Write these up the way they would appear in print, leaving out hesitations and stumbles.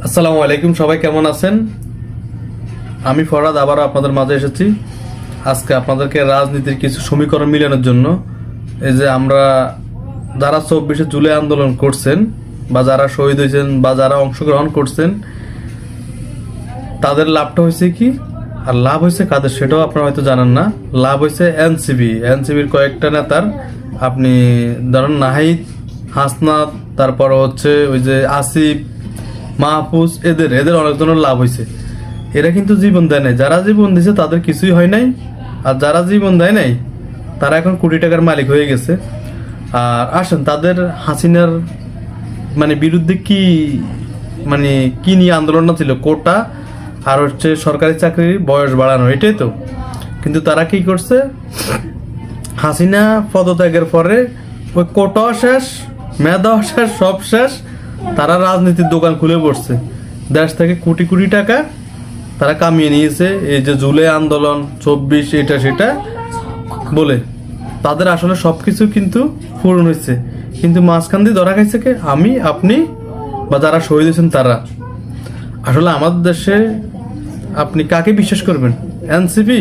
আসসালামু আলাইকুম, সবাই কেমন আছেন? আমি ফরহাদ আবারও আপনাদের মাঝে এসেছি আজকে আপনাদেরকে রাজনীতির কিছু সমীকরণ মিলানোর জন্য। এই যে আমরা যারা 24শে জুলাই আন্দোলন করছেন বা যারা শহীদ হয়েছেন বা যারা অংশগ্রহণ করছেন, তাদের লাভটা হয়েছে কি আর লাভ হয়েছে কাদের সেটাও আপনারা হয়তো জানেন না। লাভ হয়েছে এনসিবির কয়েকটা নেতার। আপনি ধরেন নাহিদ, হাসনাত, তারপর হচ্ছে ওই যে আসিফ, মাহফুজ, এদের অনেকজনের লাভ হয়েছে। এরা কিন্তু জীবন দেয় নাই, যারা জীবন দিয়েছে তাদের কিছুই হয় নাই, আর যারা জীবন দেয় নাই তারা এখন কোটি টাকার মালিক হয়ে গেছে। আর আসেন তাদের হাসিনার বিরুদ্ধে কি নিয়ে আন্দোলনটা ছিল, কোটা আর হচ্ছে সরকারি চাকরির বয়স বাড়ানো, এটাই তো। কিন্তু তারা কি করছে, হাসিনা পদত্যাগের পরে ওই কোটাও শেষ, মেধাও শেষ, সব শেষ। তারা রাজনীতির দোকান খুলে পড়ছে, দেশ থেকে কোটি কোটি টাকা তারা কামিয়ে নিয়েছে। এই যে জুলাই আন্দোলন, 24 এটা সেটা বলে তাদের আসলে সব কিছু কিন্তু পূরণ হয়েছে, কিন্তু মাঝখান দিয়ে ধরা খাইছে কে? আমি, আপনি বা যারা শহীদ হয়েছেন তারা। আসলে আমাদের দেশে আপনি কাকে বিশ্বাস করবেন? এনসিপি,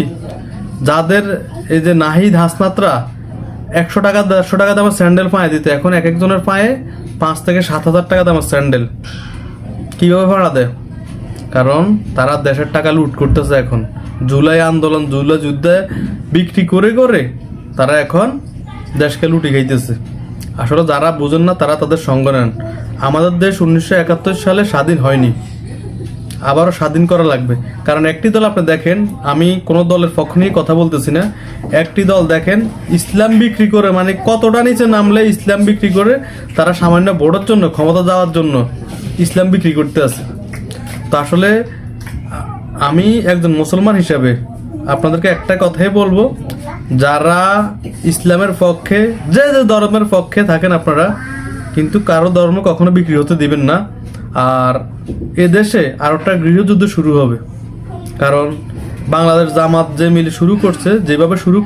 যাদের এই যে নাহিদ, হাসনাতরা 100 টাকা 150 টাকা দামের স্যান্ডেল পায়ে দিতে, এখন এক একজনের পায়ে 5 থেকে 7 হাজার টাকা দামের স্যান্ডেল। কিভাবে ভাড়া দেয়? কারণ তারা দেশের টাকা লুট করতেছে। এখন জুলাই আন্দোলন, জুলাই যুদ্ধে বিক্রি করে করে তারা এখন দেশকে লুটি খাইতেছে। আসলে যারা বুঝেন না তারা তাদের সঙ্গ নেন। আমাদের দেশ 1971 সালে স্বাধীন হয়নি, আবারও স্বাধীন করা লাগবে। কারণ একটি দল, আপনি দেখেন, আমি কোনো দলের পক্ষ নিয়ে কথা বলতেছি না, একটি দল দেখেন ইসলাম বিক্রি করে, কতটা নিচে নামলে ইসলাম বিক্রি করে তারা সামান্য ভোটের জন্য, ক্ষমতা যাওয়ার জন্য ইসলাম বিক্রি করতে আছে। তো আসলে আমি একজন মুসলমান হিসাবে আপনাদেরকে একটা কথাই বলবো, যারা ইসলামের পক্ষে, যে যে ধর্মের পক্ষে থাকেন আপনারা, কিন্তু কারো ধর্ম কখনো বিক্রি হতে দিবেন না। আর এদেশে আর একটা গৃহযুদ্ধ শুরু হবে, কারণ বাংলাদেশ জামাত যে মিলে শুরু করছে, যেভাবে শুরু